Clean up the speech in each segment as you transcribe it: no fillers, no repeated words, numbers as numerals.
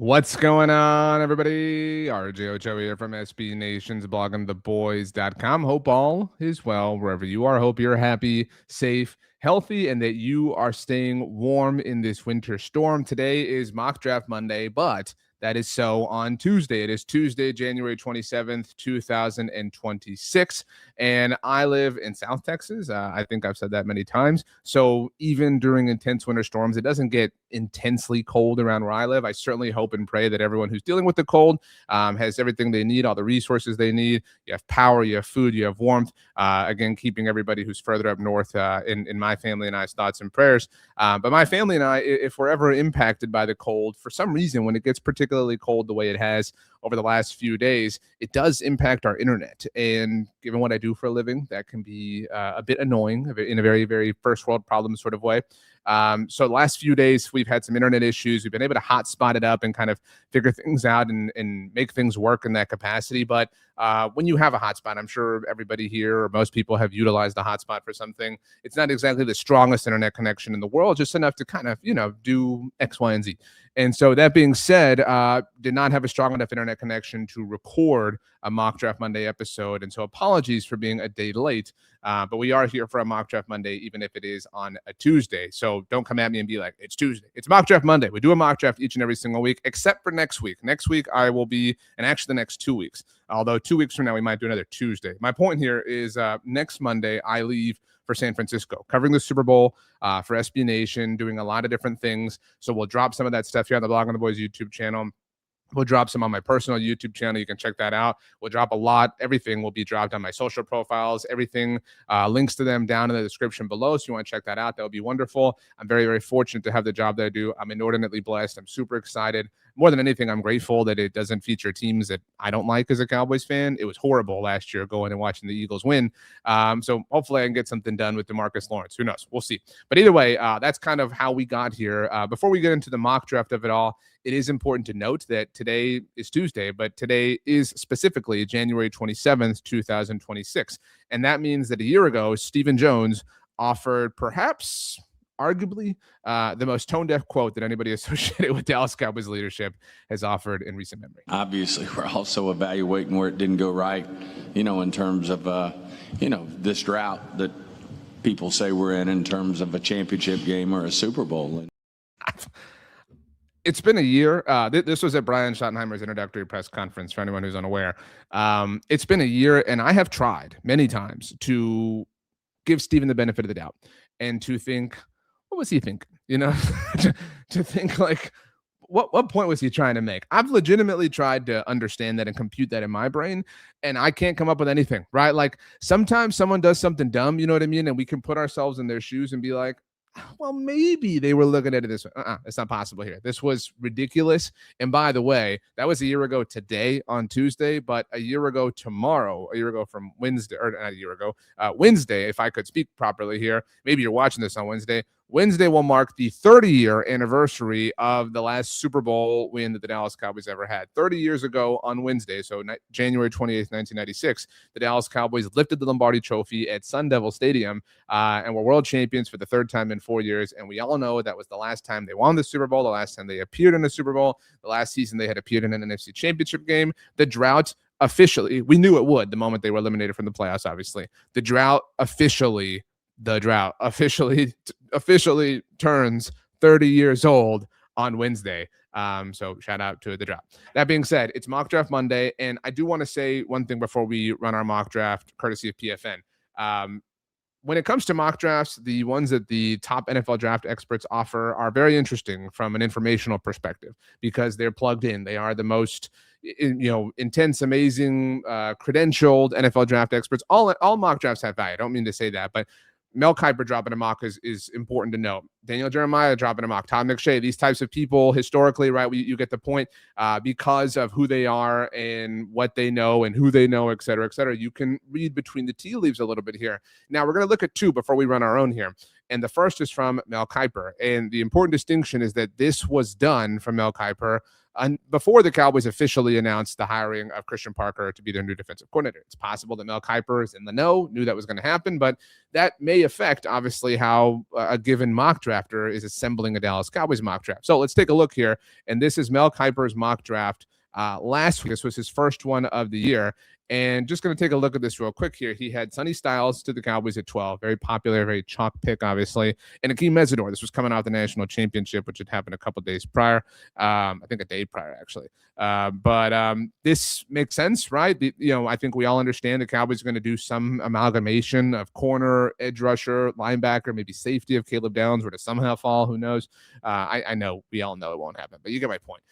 What's going on, everybody? RJ Ochoa here from SB Nation's blog on theboys.com. Hope all is well wherever you are. Hope you're happy, safe, healthy, and that you are staying warm in this winter storm. Today is Mock Draft Monday, but that is so on Tuesday. It is Tuesday, January 27th, 2026. And I live in South Texas. I think I've said that many times. So even during intense winter storms, it doesn't get intensely cold around where I live. I certainly hope and pray that everyone who's dealing with the cold has everything they need, all the resources they need. You have power, you have food, you have warmth. Again, keeping everybody who's further up north in my family and I's thoughts and prayers. But my family and I, if we're ever impacted by the cold, for some reason, when it gets particularly cold the way it has over the last few days, it does impact our internet. And given what I do for a living, that can be a bit annoying in a very, very first world problem sort of way. So the last few days, we've had some internet issues. We've been able to hotspot it up and kind of figure things out and make things work in that capacity. But when you have a hotspot, I'm sure everybody here or most people have utilized the hotspot for something. It's not exactly the strongest internet connection in the world, just enough to kind of, do X, Y, and Z. And so that being said, did not have a strong enough internet connection to record a Mock Draft Monday episode. And so apologies for being a day late. But we are here for a Mock Draft Monday, even if it is on a Tuesday. So don't come at me and be like, it's Tuesday. It's Mock Draft Monday. We do a mock draft each and every single week, except for next week. Next week, I will be, and actually the next 2 weeks, although 2 weeks from now, we might do another Tuesday. My point here is next Monday, I leave for San Francisco, covering the Super Bowl for SB Nation, doing a lot of different things. So we'll drop some of that stuff here on the Blog on the Boys YouTube channel. We'll drop some on my personal YouTube channel. You can check that out. We'll drop a lot. Everything will be dropped on my social profiles. Everything, links to them down in the description below. So you want to check that out. That would be wonderful. I'm very, very fortunate to have the job that I do. I'm inordinately blessed. I'm super excited. More than anything, I'm grateful that it doesn't feature teams that I don't like as a Cowboys fan. It was horrible last year going and watching the Eagles win. So hopefully I can get something done with DeMarcus Lawrence. Who knows? We'll see. But either way, that's kind of how we got here. Before we get into the mock draft of it all, it is important to note that today is Tuesday, but today is specifically January 27th, 2026. And that means that a year ago, Stephen Jones offered perhaps arguably the most tone-deaf quote that anybody associated with Dallas Cowboys leadership has offered in recent memory. Obviously, we're also evaluating where it didn't go right, in terms of, this drought that people say we're in terms of a championship game or a Super Bowl. It's been a year. This was at Brian Schottenheimer's introductory press conference for anyone who's unaware. It's been a year, and I have tried many times to give Stephen the benefit of the doubt and to think, what was he thinking? to think like, what point was he trying to make? I've legitimately tried to understand that and compute that in my brain, and I can't come up with anything, right? Like sometimes someone does something dumb, you know what I mean? And we can put ourselves in their shoes and be like, well, maybe they were looking at it this way. It's not possible here. This was ridiculous. And by the way, that was a year ago today on Tuesday, but a year ago tomorrow, a year ago from Wednesday, or not a year ago, Wednesday, if I could speak properly here, maybe you're watching this on Wednesday. Wednesday will mark the 30-year anniversary of the last Super Bowl win that the Dallas Cowboys ever had. 30 years ago on Wednesday, so January 28th, 1996, the Dallas Cowboys lifted the Lombardi Trophy at Sun Devil Stadium and were world champions for the third time in 4 years. And we all know that was the last time they won the Super Bowl, the last time they appeared in a Super Bowl, the last season they had appeared in an NFC Championship game. The drought officially, we knew it would the moment they were eliminated from the playoffs, obviously. The drought officially turns 30 years old on Wednesday. So shout out to the draft. That being said, it's Mock Draft Monday, and I do want to say one thing before we run our mock draft, courtesy of PFN. When it comes to mock drafts, the ones that the top NFL draft experts offer are very interesting from an informational perspective because they're plugged in. They are the most intense, amazing, credentialed NFL draft experts. All mock drafts have value. I don't mean to say that, but Mel Kiper dropping a mock is important to know. Daniel Jeremiah dropping a mock. Todd McShay, these types of people historically, right? You get the point because of who they are and what they know and who they know, et cetera, et cetera. You can read between the tea leaves a little bit here. Now, we're going to look at two before we run our own here. And the first is from Mel Kiper. And the important distinction is that this was done from Mel Kiper before the Cowboys officially announced the hiring of Christian Parker to be their new defensive coordinator. It's possible that Mel Kiper is in the know, knew that was going to happen, but that may affect, obviously, how a given mock drafter is assembling a Dallas Cowboys mock draft. So let's take a look here. And this is Mel Kiper's mock draft last week. This was his first one of the year. And just going to take a look at this real quick here. He had Sonny Styles to the Cowboys at 12. Very popular, very chalk pick, obviously. And Akeem Mesidor. This was coming out of the national championship, which had happened a couple days prior. I think a day prior, actually. But this makes sense, right? I think we all understand the Cowboys are going to do some amalgamation of corner, edge rusher, linebacker, maybe safety if Caleb Downs were to somehow fall. Who knows? I know we all know it won't happen, but you get my point.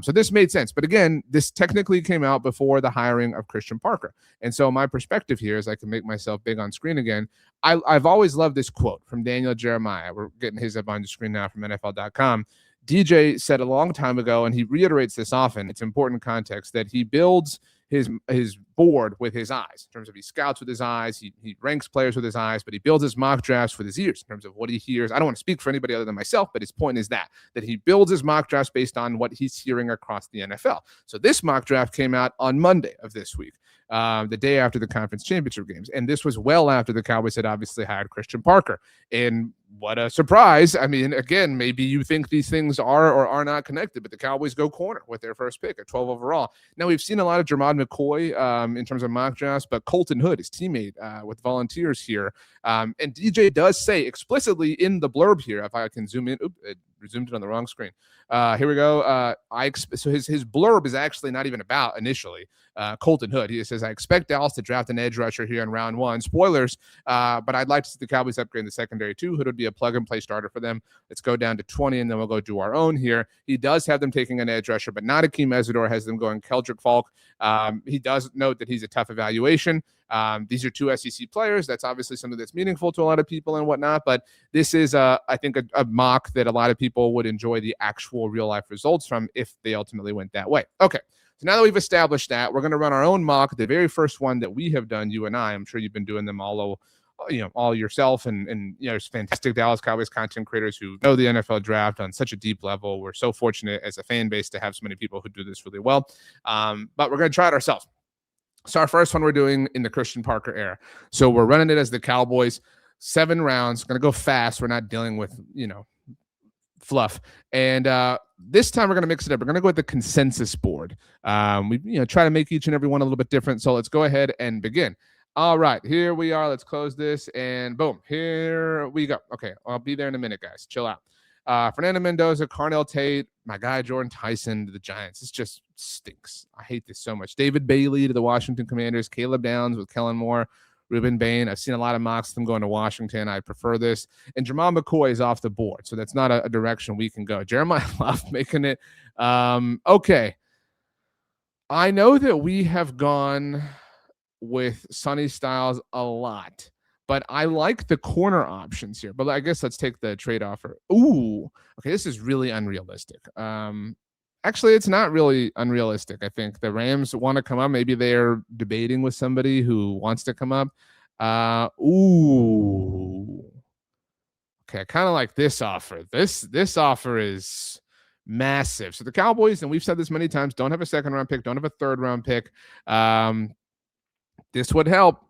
So this made sense. But again, this technically came out before the hiring of Christian Parker. And so my perspective here is I can make myself big on screen again. I've always loved this quote from Daniel Jeremiah. We're getting his up on the screen now from NFL.com. DJ said a long time ago, and he reiterates this often, it's important context, that he builds his board with his eyes. In terms of he scouts with his eyes, he ranks players with his eyes, but he builds his mock drafts with his ears in terms of what he hears. I don't want to speak for anybody other than myself, but his point is that he builds his mock drafts based on what he's hearing across the NFL. So this mock draft came out on Monday of this week, the day after the conference championship games. And this was well after the Cowboys had obviously hired Christian Parker. And what a surprise. I mean, again, maybe you think these things are or are not connected, but the Cowboys go corner with their first pick at 12 overall. Now, we've seen a lot of Jermod McCoy in terms of mock drafts, but Colton Hood, his teammate with Volunteers here. And DJ does say explicitly in the blurb here, if I can zoom in. Oops, it zoomed it on the wrong screen. Here we go. So his blurb is actually not even about initially Colton Hood. He says, I expect Dallas to draft an edge rusher here in round one. Spoilers, but I'd like to see the Cowboys upgrade in the secondary too. Hood would be a plug-and-play starter for them. Let's go down to 20, and then we'll go do our own here. He does have them taking an edge rusher, but not Akeem Mesidor, has them going Keldrick Falk. He does note that he's a tough evaluation. These are two SEC players. That's obviously something that's meaningful to a lot of people and whatnot, but this is, I think, a mock that a lot of people would enjoy the actual real-life results from if they ultimately went that way. Okay, so now that we've established that, we're going to run our own mock, the very first one that we have done, you and I. I'm sure you've been doing them all yourself, and there's fantastic Dallas Cowboys content creators who know the NFL draft on such a deep level. We're so fortunate as a fan base to have so many people who do this really well, but we're going to try it ourselves. So our first one we're doing in the Christian Parker era. So we're running it as the Cowboys, 7 rounds, going to go fast. We're not dealing with, fluff. And this time we're going to mix it up. We're going to go with the consensus board. We try to make each and every one a little bit different. So let's go ahead and begin. All right, here we are. Let's close this, and boom, here we go. Okay, I'll be there in a minute, guys. Chill out. Fernando Mendoza, Carnell Tate, my guy Jordan Tyson to the Giants. This just stinks. I hate this so much. David Bailey to the Washington Commanders, Caleb Downs with Kellen Moore, Ruben Bain. I've seen a lot of mocks of them going to Washington. I prefer this. And Jermod McCoy is off the board, so that's not a direction we can go. Jeremiah Love making it. Okay. I know that we have gone with Sonny Styles a lot, but I like the corner options here. But I guess let's take the trade offer. Ooh, okay, this is really unrealistic. Actually, it's not really unrealistic. I think the Rams want to come up. Maybe they're debating with somebody who wants to come up. Ooh. Okay, I kind of like this offer. This offer is massive. So the Cowboys, and we've said this many times, don't have a second-round pick, don't have a third-round pick. This would help.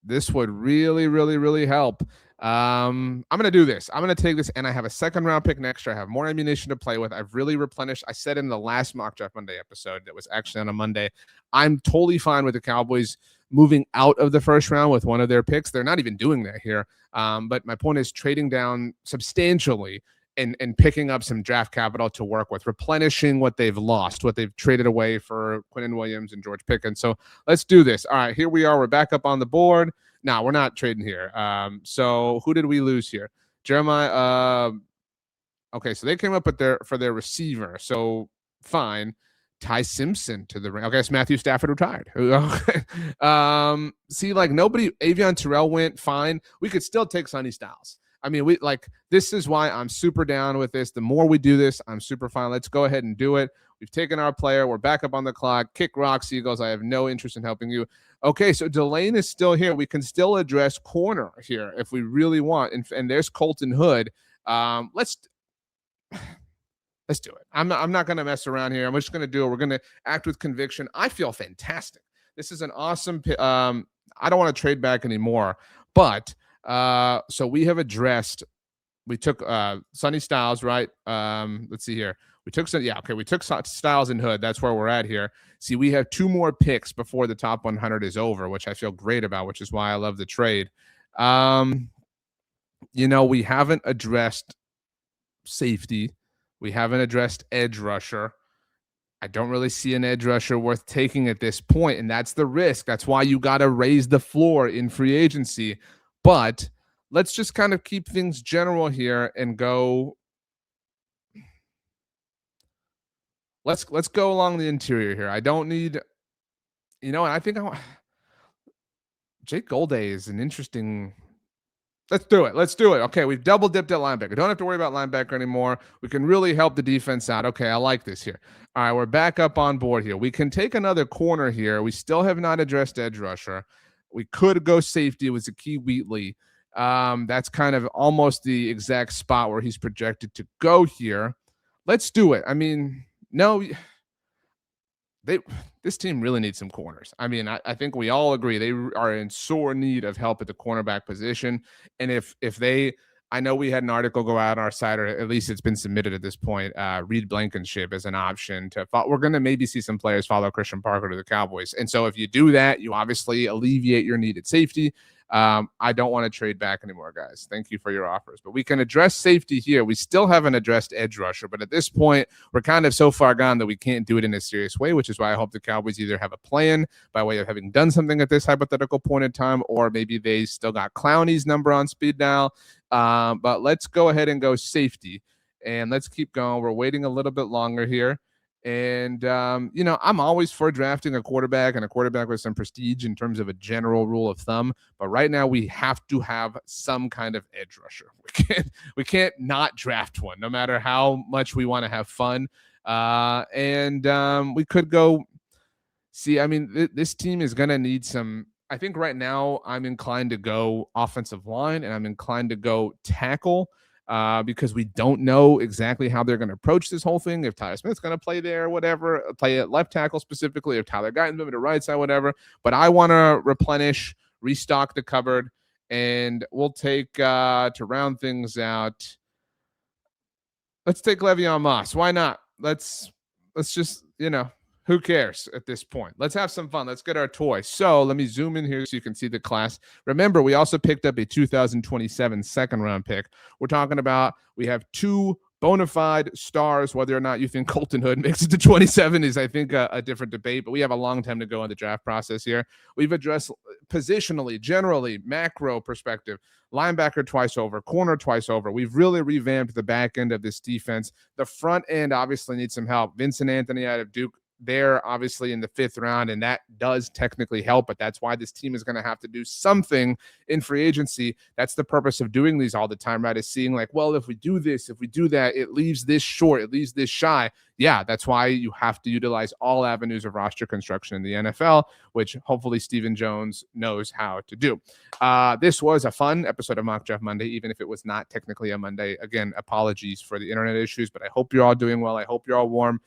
This would really, really, really help. I'm going to do this. I'm going to take this, and I have a second-round pick next year. I have more ammunition to play with. I've really replenished. I said in the last Mock Draft Monday episode that was actually on a Monday, I'm totally fine with the Cowboys moving out of the first round with one of their picks. They're not even doing that here. But my point is trading down substantially and picking up some draft capital to work with, replenishing what they've lost, what they've traded away for Quinnen Williams and George Pickens. So let's do this. All right, here we are. We're back up on the board. No, we're not trading here. So who did we lose here? Jeremiah. Okay, so they came up with for their receiver. So fine. Ty Simpson to the ring. Okay, it's Matthew Stafford retired. See, like nobody, Avion Terrell went fine. We could still take Sonny Styles. I mean, this is why I'm super down with this. The more we do this, I'm super fine. Let's go ahead and do it. We've taken our player. We're back up on the clock. Kick rocks, Eagles. I have no interest in helping you. Okay, so Delane is still here. We can still address corner here if we really want. And there's Colton Hood. Let's do it. I'm not going to mess around here. I'm just going to do it. We're going to act with conviction. I feel fantastic. This is an awesome. I don't want to trade back anymore. But so we have addressed. We took Sonny Styles, right? Let's see here. We took some. Yeah, okay. We took Styles and Hood. That's where we're at here. See, we have 2 more picks before the top 100 is over, which I feel great about, which is why I love the trade. We haven't addressed safety. We haven't addressed edge rusher. I don't really see an edge rusher worth taking at this point, and that's the risk. That's why you got to raise the floor in free agency. But let's just kind of keep things general here and go. Let's go along the interior here. I don't need, and I think Jake Golday is an interesting. Let's do it. Okay, we've double dipped at linebacker. Don't have to worry about linebacker anymore. We can really help the defense out. Okay, I like this here. All right, we're back up on board here. We can take another corner here. We still have not addressed edge rusher. We could go safety with Zakee Wheatley. That's kind of almost the exact spot where he's projected to go here. Let's do it. I mean, no, this team really needs some corners. I mean, I think we all agree they are in sore need of help at the cornerback position. And if they, I know we had an article go out on our site, or at least it's been submitted at this point, Reed Blankenship as an option to, we're going to maybe see some players follow Christian Parker to the Cowboys. And so if you do that, you obviously alleviate your need at safety. I don't want to trade back anymore, guys. Thank you for your offers. But we can address safety here. We still haven't addressed edge rusher, but at this point, we're kind of so far gone that we can't do it in a serious way, which is why I hope the Cowboys either have a plan by way of having done something at this hypothetical point in time, or maybe they still got Clowney's number on speed dial. But let's go ahead and go safety, and let's keep going. We're waiting a little bit longer here. And, I'm always for drafting a quarterback and a quarterback with some prestige in terms of a general rule of thumb. But right now we have to have some kind of edge rusher. We can't not draft one, no matter how much we want to have fun. We could go see, I mean, this team is going to need some. I think right now I'm inclined to go offensive line, and I'm inclined to go tackle. Because we don't know exactly how they're going to approach this whole thing. If Tyler Smith's going to play there, whatever, play at left tackle specifically, if Tyler Guyton's moving to right side, whatever. But I want to restock the cupboard, and we'll take, to round things out, let's take Le'Veon Moss. Why not? Let's just, who cares at this point? Let's have some fun. Let's get our toy. So let me zoom in here so you can see the class. Remember, we also picked up a 2027 second-round pick. We're talking about we have 2 bona fide stars. Whether or not you think Colton Hood makes it to 27 is, I think, a different debate. But we have a long time to go in the draft process here. We've addressed positionally, generally, macro perspective, linebacker twice over, corner twice over. We've really revamped the back end of this defense. The front end obviously needs some help. Vincent Anthony out of Duke, they're obviously in the 5th round, and that does technically help, but that's why this team is going to have to do something in free agency. That's the purpose of doing these all the time, right? Is seeing like, well, if we do this, if we do that, it leaves this short, it leaves this shy. Yeah, that's why you have to utilize all avenues of roster construction in the NFL, which hopefully Stephen Jones knows how to do. This was a fun episode of Mock Draft Monday, even if it was not technically a Monday. Again, apologies for the internet issues, but I hope you're all doing well. I hope you're all warm.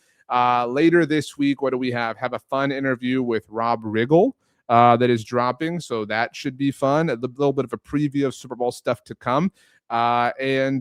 Later this week, what do we have? Have a fun interview with Rob Riggle that is dropping, so that should be fun. A little bit of a preview of Super Bowl stuff to come. Other than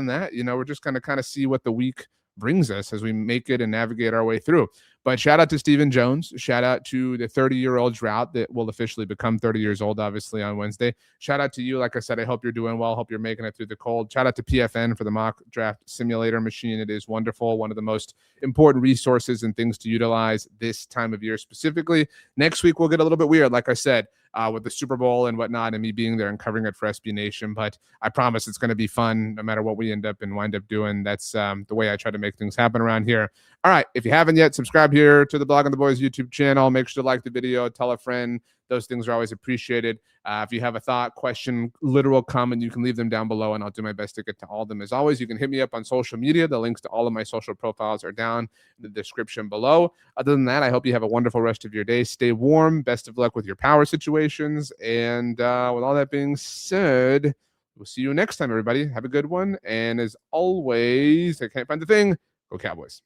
that, we're just going to kind of see what the week brings us as we make it and navigate our way through. But shout out to Stephen Jones. Shout out to the 30-year-old drought that will officially become 30 years old, obviously, on Wednesday. Shout out to you. Like I said, I hope you're doing well. Hope you're making it through the cold. Shout out to PFN for the mock draft simulator machine. It is wonderful. One of the most important resources and things to utilize this time of year specifically. Next week, we'll get a little bit weird, like I said, with the Super Bowl and whatnot, and me being there and covering it for SB Nation. But I promise it's going to be fun no matter what we end up and wind up doing. That's the way I try to make things happen around here. All right. If you haven't yet, subscribe here to the Blog on the Boys YouTube channel. Make sure to like the video, tell a friend, Those things are always appreciated. If you have a thought, question, literal comment, you can leave them down below, and I'll do my best to get to all of them. As always, you can hit me up on social media. The links to all of my social profiles are down in the description below. Other than that, I hope you have a wonderful rest of your day. Stay warm. Best of luck with your power situations. And with all that being said, we'll see you next time, everybody. Have a good one. And as always, I can't find the thing. Go Cowboys.